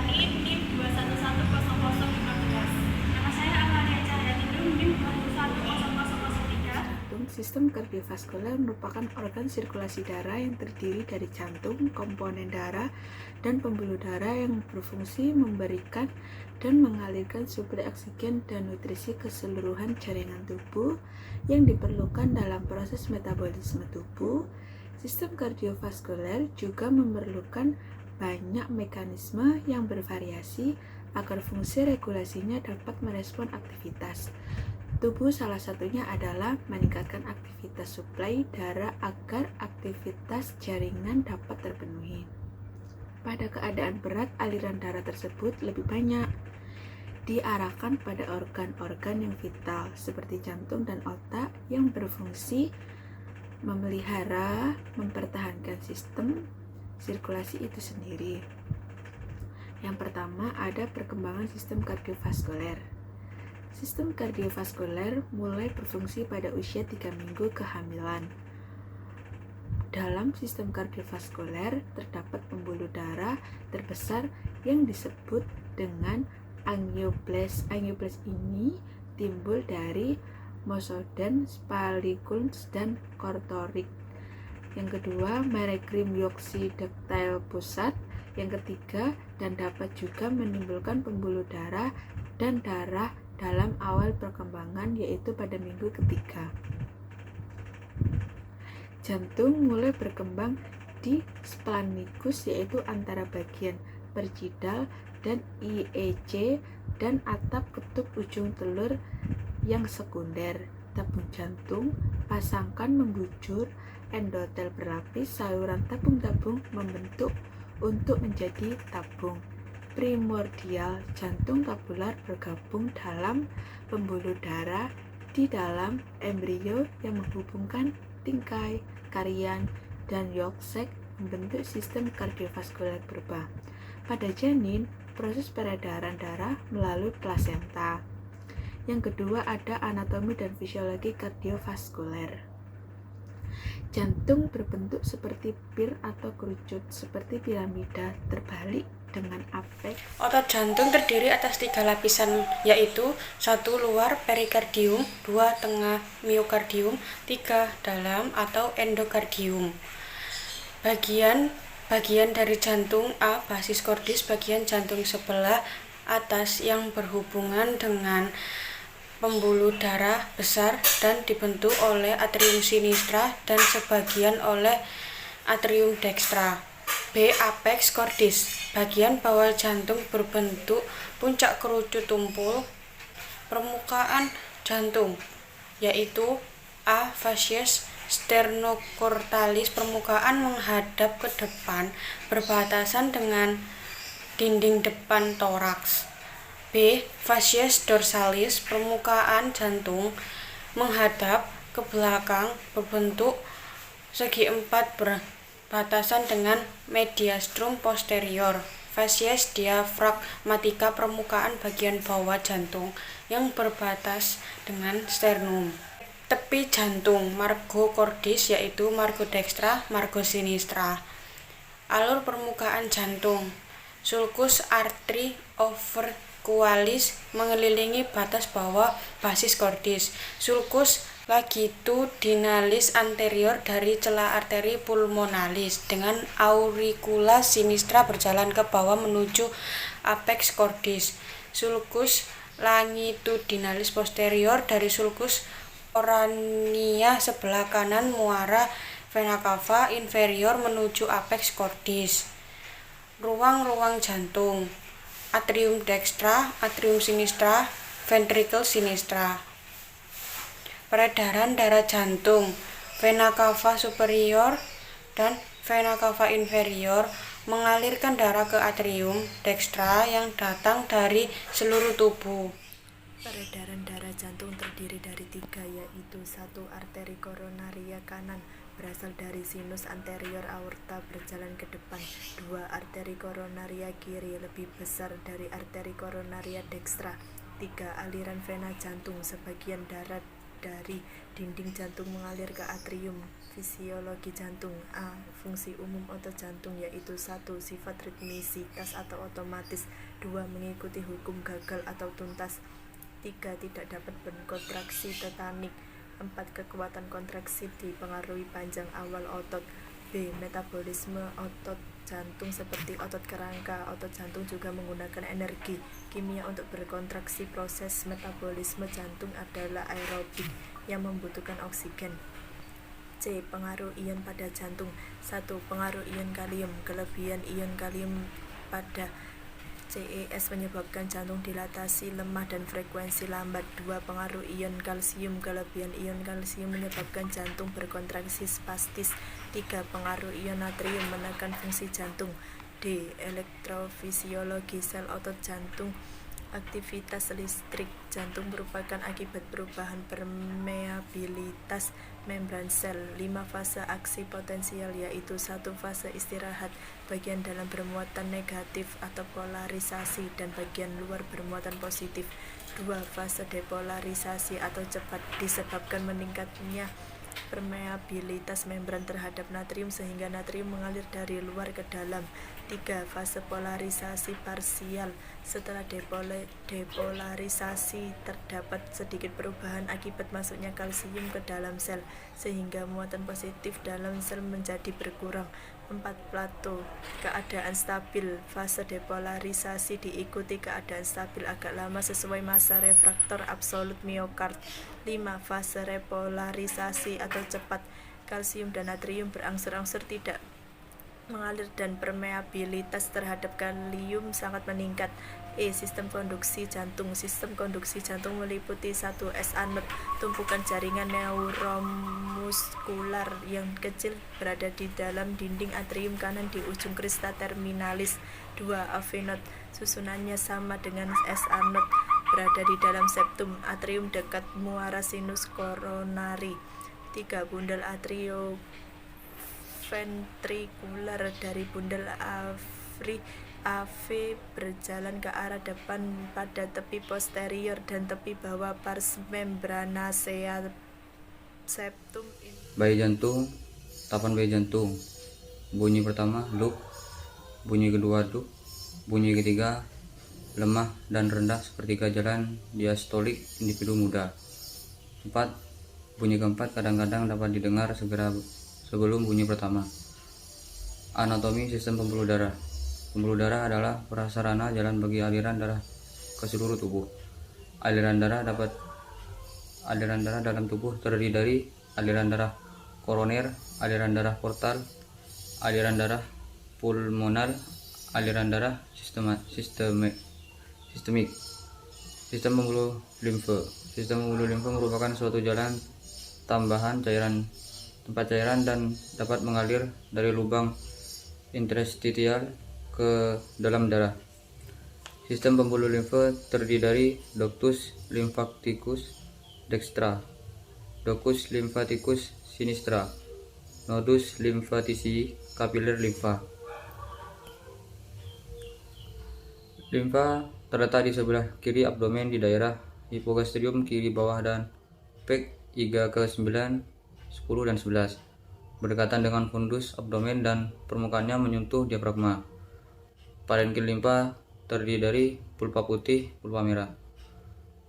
Sani, NIM 2110015. Nama saya Amalia Cahyatindung, NIM 2110003. Sistem kardiovaskuler merupakan organ sirkulasi darah yang terdiri dari jantung, komponen darah, dan pembuluh darah yang berfungsi memberikan dan mengalirkan suplai oksigen dan nutrisi ke seluruhan jaringan tubuh yang diperlukan dalam proses metabolisme tubuh. Sistem kardiovaskuler juga memerlukan banyak mekanisme yang bervariasi agar fungsi regulasinya dapat merespon aktivitas tubuh. Salah satunya adalah meningkatkan aktivitas suplai darah agar aktivitas jaringan dapat terpenuhi. Pada keadaan berat, aliran darah tersebut lebih banyak diarahkan pada organ-organ yang vital seperti jantung dan otak yang berfungsi memelihara, mempertahankan sistem sirkulasi itu sendiri. Yang pertama ada perkembangan sistem kardiovaskuler. Sistem kardiovaskuler mulai berfungsi pada usia 3 minggu kehamilan. Dalam sistem kardiovaskuler terdapat pembuluh darah terbesar yang disebut dengan angioblast. Angioblast ini timbul dari Mosoden, Spalliculus, dan Kortorik. Yang kedua, merenchymoxydactyl pusat. Yang ketiga, dan dapat juga menimbulkan pembuluh darah dan darah dalam awal perkembangan, yaitu pada minggu ketiga. Jantung mulai berkembang di splanchnikus, yaitu antara bagian perjidal dan IEC dan atap ketuk ujung telur yang sekunder. Tabung jantung pasangkan membujur, endotel berlapis, saluran tabung-tabung membentuk untuk menjadi tabung primordial. Jantung tabular bergabung dalam pembuluh darah di dalam embrio yang menghubungkan tingkai, karian, dan yolk sac membentuk sistem kardiovaskuler purba. Pada janin, proses peredaran darah melalui plasenta. Yang kedua ada anatomi dan fisiologi kardiovaskuler. Jantung berbentuk seperti pir atau kerucut, seperti piramida terbalik dengan apeks. Otot jantung terdiri atas 3 lapisan, yaitu 1 luar perikardium, 2 tengah miokardium, 3 dalam atau endokardium. Bagian dari jantung A, basis cordis, bagian jantung sebelah atas yang berhubungan dengan pembuluh darah besar dan dibentuk oleh atrium sinistra dan sebagian oleh atrium dextra. B. Apex cordis, bagian bawah jantung berbentuk puncak kerucut tumpul permukaan jantung, yaitu A. Facies sternocortalis, permukaan menghadap ke depan berbatasan dengan dinding depan toraks. B. Facies dorsalis, permukaan jantung menghadap ke belakang berbentuk segi empat berbatasan dengan mediastrum posterior. Facies diafragmatica, permukaan bagian bawah jantung yang berbatas dengan sternum. Tepi jantung margo cordis, yaitu margo dextra, margo sinistra. Alur permukaan jantung sulcus artery opercularis mengelilingi batas bawah basis cordis. Sulcus longitudinalis anterior dari celah arteri pulmonalis dengan auricula sinistra berjalan ke bawah menuju apex cordis. Sulcus longitudinalis posterior dari sulcus orania sebelah kanan muara vena cava inferior menuju apex cordis. Ruang-ruang jantung: atrium dextra, atrium sinistra, ventricle sinistra. Peredaran darah jantung: vena cava superior dan vena cava inferior mengalirkan darah ke atrium dextra yang datang dari seluruh tubuh. Peredaran darah jantung terdiri dari 3, yaitu 1. Arteri koronaria kanan berasal dari sinus anterior aorta berjalan ke depan. 2. Arteri koronaria kiri lebih besar dari arteri koronaria dekstra. 3. Aliran vena jantung, sebagian darah dari dinding jantung mengalir ke atrium. Fisiologi jantung. A. Fungsi umum otot jantung yaitu 1. Sifat ritmisitas atau otomatis. 2. Mengikuti hukum gagal atau tuntas. 3. Tidak dapat berkontraksi tetanik. 4. Kekuatan kontraksi dipengaruhi panjang awal otot. B. Metabolisme otot jantung seperti otot kerangka. Otot jantung juga menggunakan energi kimia untuk berkontraksi. Proses metabolisme jantung adalah aerobik yang membutuhkan oksigen. C. Pengaruh ion pada jantung. 1. Pengaruh ion kalium. Kelebihan ion kalium pada CES menyebabkan jantung dilatasi, lemah, dan frekuensi lambat. 2. Pengaruh ion kalsium. Kelebihan ion kalsium menyebabkan jantung berkontraksi spastis. 3. Pengaruh ion natrium menekan fungsi jantung. D. Elektrofisiologi sel otot jantung. Aktivitas listrik jantung merupakan akibat perubahan permeabilitas membran sel. 5. Fase aksi potensial yaitu 1. Fase istirahat, bagian dalam bermuatan negatif atau polarisasi, dan bagian luar bermuatan positif. 2. Fase depolarisasi atau cepat, disebabkan meningkatnya permeabilitas membran terhadap natrium sehingga natrium mengalir dari luar ke dalam. 3. Fase polarisasi parsial. Setelah depolarisasi terdapat sedikit perubahan akibat masuknya kalsium ke dalam sel sehingga muatan positif dalam sel menjadi berkurang. 4. Plato. Keadaan stabil. Fase depolarisasi diikuti keadaan stabil agak lama sesuai masa refraktor absolut miokard. 5. Fase repolarisasi atau cepat. Kalsium dan natrium berangsur-angsur tidak mengalir dan permeabilitas terhadap kalium sangat meningkat. E. Sistem konduksi jantung. Sistem konduksi jantung meliputi 1. SA node, tumpukan jaringan neuromuskular yang kecil berada di dalam dinding atrium kanan di ujung crista terminalis. 2. AV node, susunannya sama dengan SA node, berada di dalam septum atrium dekat muara sinus koronari. 3. Bundel atrioventrikular. Dari bundel AV berjalan ke arah depan pada tepi posterior dan tepi bawah pars membranacea septum. Bayi jantung. Tahapan bayi jantung. Bunyi pertama loop, bunyi kedua loop, bunyi ketiga lemah dan rendah sepertiga jalan diastolik individu muda. 4. Bunyi keempat kadang-kadang dapat didengar segera sebelum bunyi pertama. Anatomi sistem pembuluh darah. Pembuluh darah adalah prasarana jalan bagi aliran darah ke seluruh tubuh. Aliran darah dalam tubuh terdiri dari aliran darah koroner, aliran darah portal, aliran darah pulmonal, aliran darah sistemik. Sistem pembuluh limfe. Sistem pembuluh limfe merupakan suatu jalan tambahan tempat cairan dan dapat mengalir dari lubang interstitial ke dalam darah. Sistem pembuluh limfe terdiri dari ductus lymphaticus dextra, ductus lymphaticus sinistra, nodus lymphatici, kapiler limfa. Limfa terletak di sebelah kiri abdomen di daerah hipogastrium kiri bawah dan pec iga ke-9, 10, dan 11, berdekatan dengan fundus abdomen dan permukaannya menyentuh diafragma. Parenkim limfa terdiri dari pulpa putih, pulpa merah.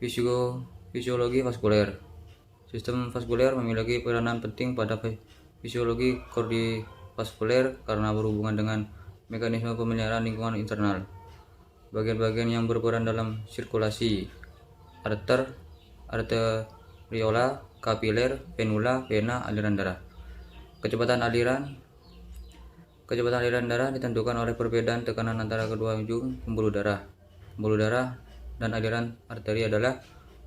Fisiologi vaskuler. Sistem vaskuler memiliki peranan penting pada fisiologi kardiovaskuler karena berhubungan dengan mekanisme pemeliharaan lingkungan internal. Bagian-bagian yang berperan dalam sirkulasi: arteriola, kapiler, venula, vena, aliran darah. Kecepatan aliran darah ditentukan oleh perbedaan tekanan antara kedua ujung pembuluh darah. Pembuluh darah dan aliran arteri adalah: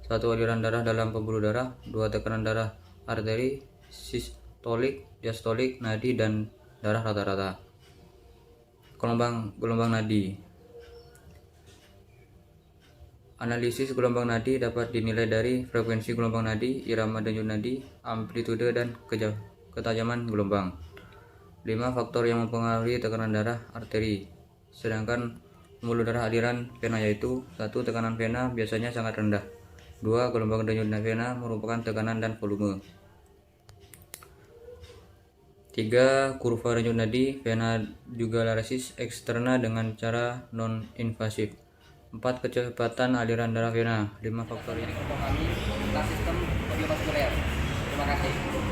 1. Aliran darah dalam pembuluh darah. 2. Tekanan darah arteri, sistolik, diastolik, nadi, dan darah rata-rata. Gelombang nadi. Analisis gelombang nadi dapat dinilai dari frekuensi gelombang nadi, irama denyut nadi, amplitude, dan ketajaman gelombang. 5. Faktor yang mempengaruhi tekanan darah arteri. Sedangkan pembuluh darah aliran vena yaitu: 1. Tekanan vena biasanya sangat rendah. 2. Gelombang denyut vena merupakan tekanan dan volume. 3. Kurva denyut nadi vena jugularis eksterna dengan cara non-invasif. 4. Kecepatan aliran darah vena. 5. Faktor ini untuk kami tentang sistem kardiovaskuler. Terima kasih.